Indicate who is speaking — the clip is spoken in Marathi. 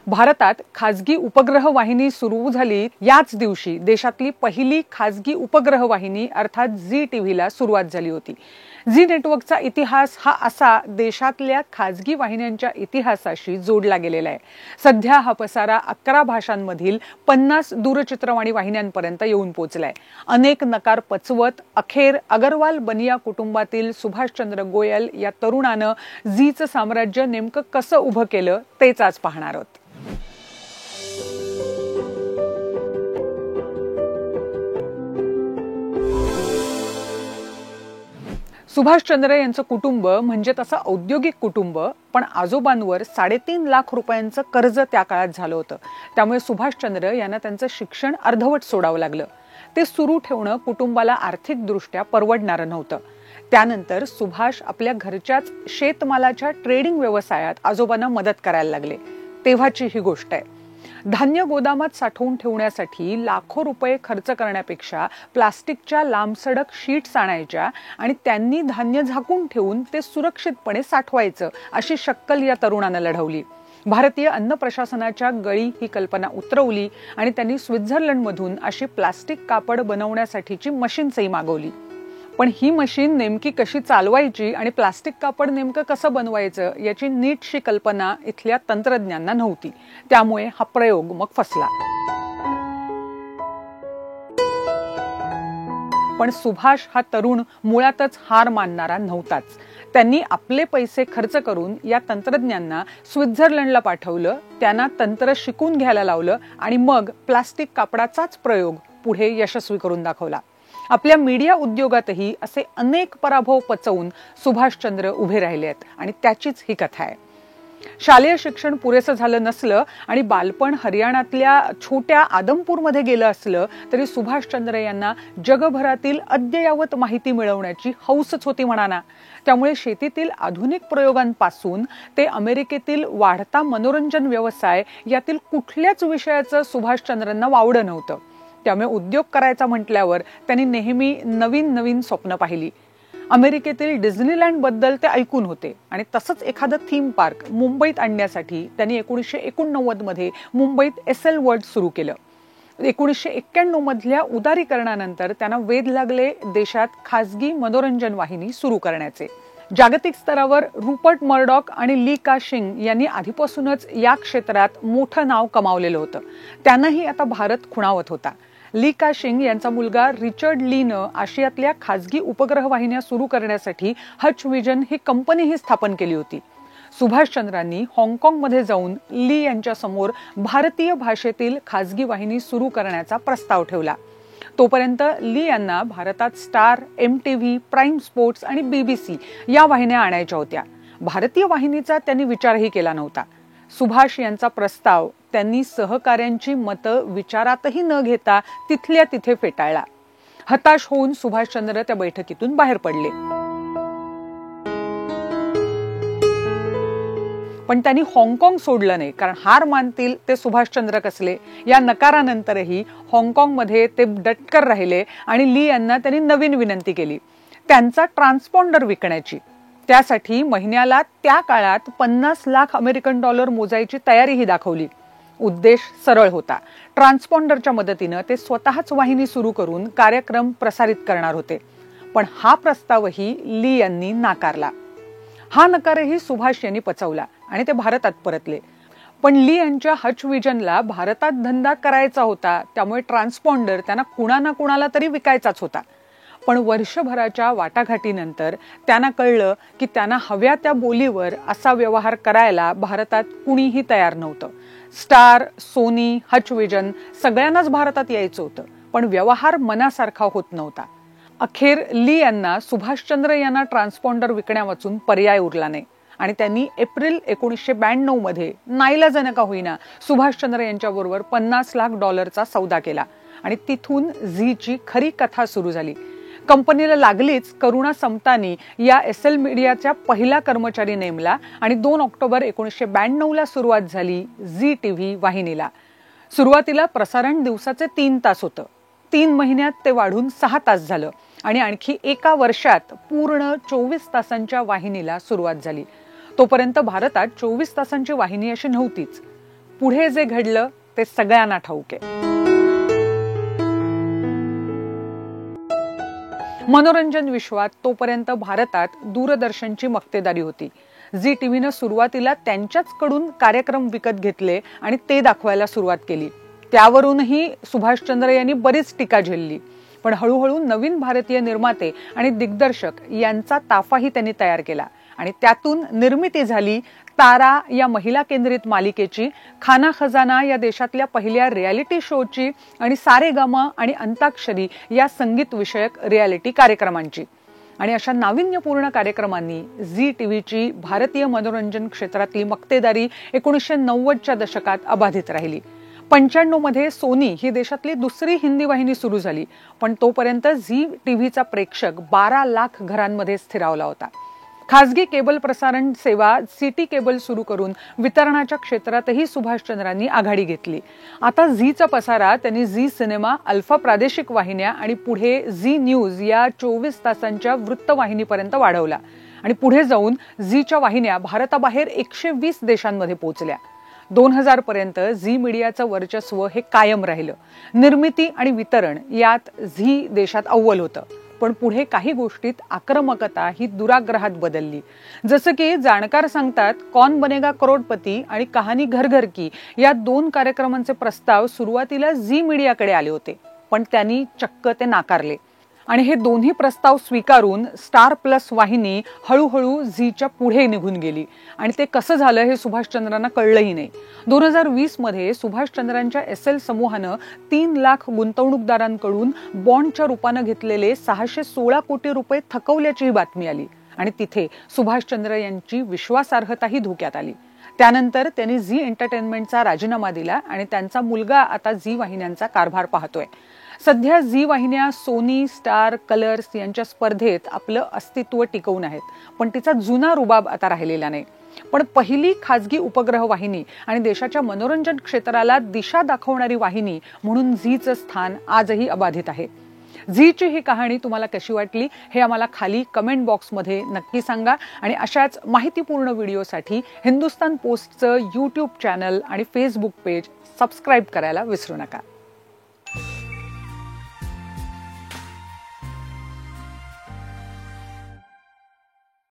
Speaker 1: भारतात खासगी उपग्रह वाहिनी सुरू झाली याच दिवशी देशातली पहिली खासगी उपग्रह वाहिनी अर्थात झी टीव्हीला सुरुवात झाली होती। झी नेटवर्कचा इतिहास हा असा देशातल्या खासगी वाहिन्यांच्या इतिहासाशी जोडला गेलेला आहे। सध्या हा पसारा 11 भाषांमधील 50 दूरचित्रवाणी वाहिन्यांपर्यंत येऊन पोहोचलाय। अनेक नकार पचवत अखेर अगरवाल बनिया कुटुंबातील सुभाषचंद्र गोयल या तरुणानं झीचं साम्राज्य नेमकं कसं उभं केलं तेच आज पाहणार आहोत। सुभाषचंद्र यांचं कुटुंब म्हणजे तसं औद्योगिक कुटुंब, पण आजोबांवर 3.5 लाख रुपयांचं कर्ज त्या काळात झालं होतं। त्यामुळे सुभाषचंद्र यांना त्यांचं शिक्षण अर्धवट सोडावं लागलं। ते सुरू ठेवणं कुटुंबाला आर्थिकदृष्ट्या परवडणारं नव्हतं। त्यानंतर सुभाष आपल्या घरच्याच शेतमालाच्या ट्रेडिंग व्यवसायात आजोबांना मदत करायला लागले। तेव्हाची ही गोष्ट आहे। धान्य गोदामात साठवून ठेवण्यासाठी लाखो रुपये खर्च करण्यापेक्षा प्लास्टिकच्या लांबसडक शीट्स आणायच्या आणि त्यांनी धान्य झाकून ठेवून ते सुरक्षितपणे साठवायचं अशी शक्कल या तरुणानं लढवली। भारतीय अन्न प्रशासनाच्या गळी ही कल्पना उतरवली आणि त्यांनी स्वित्झर्लंडमधून अशी प्लास्टिक कापड बनवण्यासाठीची मशीनही मागवली। पण ही मशीन नेमकी कशी चालवायची आणि प्लास्टिक कापड नेमकं कसं बनवायचं याची नीटशी कल्पना इथल्या तंत्रज्ञांना नव्हती। त्यामुळे हा प्रयोग मग फसला। पण सुभाष हा तरुण मुळातच हार मानणारा नव्हताच। त्यांनी आपले पैसे खर्च करून या तंत्रज्ञांना स्वित्झर्लंडला पाठवलं, त्यांना तंत्र शिकून घ्यायला लावलं आणि मग प्लास्टिक कापडाचाच प्रयोग पुढे यशस्वी करून दाखवला। आपल्या मीडिया उद्योगातही असे अनेक पराभव पचवून सुभाषचंद्र उभे राहिले आहेत आणि त्याचीच ही कथा आहे। शालेय शिक्षण पुरेसं झालं नसलं आणि बालपण हरियाणातल्या छोट्या आदमपूरमध्ये गेलं असलं तरी सुभाषचंद्र यांना जगभरातील अद्ययावत माहिती मिळवण्याची हौसच होती म्हणा। त्यामुळे शेतीतील आधुनिक प्रयोगांपासून ते अमेरिकेतील वाढता मनोरंजन व्यवसाय यातील कुठल्याच विषयाचं सुभाषचंद्रांना वावडं नव्हतं। त्यामुळे उद्योग करायचा म्हटल्यावर त्यांनी नेहमी नवीन नवीन स्वप्न पाहिली। अमेरिकेतील डिझनीलँड बद्दल ते ऐकून होते आणि तसंच एखादं थीम पार्क मुंबईत आणण्यासाठी त्यांनी 1989 मध्ये मुंबईत एसएल वर्ल्ड सुरू केलं। 1991 मधल्या उदारीकरणानंतर त्यांना वेध लागले देशात खासगी मनोरंजन वाहिनी सुरू करण्याचे। जागतिक स्तरावर रुपर्ट मर्डॉक आणि ली का शिंग यांनी आधीपासूनच या क्षेत्रात मोठं नाव कमावलेलं होतं। त्यांनाही आता भारत खुणावत होता। ली का शिंग यांचा मुलगा रिचर्ड लीनं आशियातल्या खासगी उपग्रह वाहिन्या सुरू करण्यासाठी हच विजन ही कंपनीही स्थापन केली होती। सुभाषचंद्रांनी हाँगकाँगमध्ये जाऊन ली यांच्या समोर भारतीय भाषेतील खासगी वाहिनी सुरू करण्याचा प्रस्ताव ठेवला। तोपर्यंत ली यांना भारतात स्टार, MTV, प्राईम स्पोर्ट्स आणि BBC या वाहिन्या आणायच्या होत्या। भारतीय वाहिनीचा त्यांनी विचारही केला नव्हता। सुभाष यांचा प्रस्ताव त्यांनी सहकाऱ्यांची मतं विचारातही न घेता तिथल्या तिथे फेटाळला। हताश होऊन सुभाषचंद्र त्या बैठकीतून बाहेर पडले। पण त्यांनी हाँगकाँग सोडलं नाही, कारण हार मानतील ते सुभाषचंद्र कसले। या नकारानंतरही हाँगकाँगमध्ये ते डटकर राहिले आणि ली यांना त्यांनी नवीन विनंती केली, त्यांचा ट्रान्सपॉन्डर विकण्याची। त्यासाठी महिन्याला त्या काळात 50 लाख अमेरिकन डॉलर मोजायची तयारीही दाखवली। उद्देश सरळ होता। ट्रान्सपॉन्डरच्या मदतीनं ते स्वतःच वाहिनी सुरू करून कार्यक्रम प्रसारित करणार होते। पण हा प्रस्तावही ली यांनी नाकारला। हा नकारही सुभाष यांनी पचवला आणि ते भारतात परतले। पण ली यांच्या हच विजनला भारतात धंदा करायचा होता, त्यामुळे ट्रान्सपॉन्डर त्यांना कुणा कुणाला तरी विकायचाच होता। पण वर्षभराच्या वाटाघाटीनंतर त्यांना कळलं की त्यांना हव्या त्या बोलीवर असा व्यवहार करायला भारतात कुणीही तयार नव्हतं। स्टार, सोनी, हच विजन सगळ्यांनाच भारतात यायचं होतं, पण व्यवहार मनासारखा होत नव्हता। अखेर ली यांना सुभाषचंद्र यांना ट्रान्सपॉन्डर विकण्यावाचून पर्याय उरला नाही आणि त्यांनी एप्रिल 1992 मध्ये नाईलाजाने का होईना सुभाषचंद्र यांच्याबरोबर 50 लाख डॉलरचा सौदा केला आणि तिथून झीची खरी कथा सुरू झाली। कंपनीला लागलीच करुणा समतानी या एसएल मीडियाच्या पहिला कर्मचारी नेमला आणि 2 ऑक्टोबर 1992 ला सुरुवात झाली झी टीव्ही वाहिनीला। सुरुवातीला प्रसारण दिवसाचे 3 तास होतं। 3 महिन्यात ते वाढून 6 तास झालं आणि आणखी एका वर्षात पूर्ण 24 तासांच्या वाहिनीला सुरुवात झाली। तोपर्यंत भारतात 24 तासांची वाहिनी अशी नव्हतीच। पुढे जे घडलं ते सगळ्यांना ठाऊक आहे. मनोरंजन विश्वात तोपर्यंत भारतात दूरदर्शनची मक्तेदारी होती. झी टीव्हीनं सुरुवातीला त्यांच्याचकडून कार्यक्रम विकत घेतले आणि ते दाखवायला सुरुवात केली. त्यावरूनही सुभाषचंद्र यांनी बरीच टीका झेलली. पण हळूहळू नवीन भारतीय निर्माते आणि दिग्दर्शक यांचा ताफाही त्यांनी तयार केला आणि त्यातून निर्मिती झाली तारा या महिला केंद्रित मालिकेची, खाना खजाना या देशातल्या पहिल्या रियालिटी शोची आणि सारेगामा आणि अंताक्षरी या संगीत विषयक रियालिटी कार्यक्रमांची. आणि अशा नाविन्यपूर्ण कार्यक्रमांनी झी टीव्हीची भारतीय मनोरंजन क्षेत्रातली मक्तेदारी 1990च्या दशकात अबाधित राहिली. 95 मध्ये सोनी ही देशातली दुसरी हिंदी वाहिनी सुरू झाली, पण तोपर्यंत झी टीव्हीचा प्रेक्षक 12 लाख घरांमध्ये स्थिरावला होता. खासगी केबल प्रसारण सेवा सिटी केबल सुरू करून वितरणाच्या क्षेत्रातही सुभाषचंद्रांनी आघाडी घेतली. आता झीचा पसारा त्यांनी झी सिनेमा, अल्फा प्रादेशिक वाहिन्या आणि पुढे झी न्यूज या 24 तासांच्या वृत्तवाहिनीपर्यंत वाढवला. आणि पुढे जाऊन झीच्या वाहिन्या भारताबाहेर 120 देशांमध्ये पोहोचल्या. 2000 पर्यंत झी मीडियाचं वर्चस्व हे कायम राहिलं. निर्मिती आणि वितरण यात झी देशात अव्वल होतं. पण पुढे काही गोष्टीत आक्रमकता ही दुराग्रहात बदलली. जसं की जाणकार सांगतात, कौन बनेगा करोडपती आणि कहाणी घर घर की या 2 कार्यक्रमांचे प्रस्ताव सुरुवातीला झी मीडियाकडे आले होते, पण त्यांनी चक्क ते नाकारले. आणि हे दोन्ही प्रस्ताव स्वीकारून स्टार प्लस वाहिनी हळूहळू झीच्या पुढे निघून गेली. आणि ते कसं झालं हे सुभाषचंद्रांना कळलंही नाही. 2020 मध्ये सुभाषचंद्रांच्या SL समूहानं 3 लाख गुंतवणूकदारांकडून बॉन्डच्या रूपानं घेतलेले 616 कोटी रुपये थकवल्याची बातमी आली. आणि तिथे सुभाषचंद्र यांची विश्वासार्हताही धोक्यात आली. त्यानंतर त्यांनी झी एंटरटेनमेंटचा राजीनामा दिला आणि त्यांचा मुलगा आता झी वाहिन्यांचा कारभार पाहतोय. सध्या झी वाहिन्या सोनी, स्टार, कलर्स यांच्या स्पर्धेत आपलं अस्तित्व टिकवून आहेत, पण तिचा जुना रुबाब आता राहिलेला नाही. पण पहिली खासगी उपग्रह वाहिनी आणि देशाच्या मनोरंजन क्षेत्राला दिशा दाखवणारी वाहिनी म्हणून झीचं स्थान आजही अबाधित आहे. झीची ही कहाणी तुम्हाला कशी वाटली हे आम्हाला खाली कमेंट बॉक्समध्ये नक्की सांगा. आणि अशाच माहितीपूर्ण व्हिडिओसाठी हिंदुस्तान पोस्टचं YouTube चॅनल आणि Facebook पेज सबस्क्राईब करायला विसरू नका.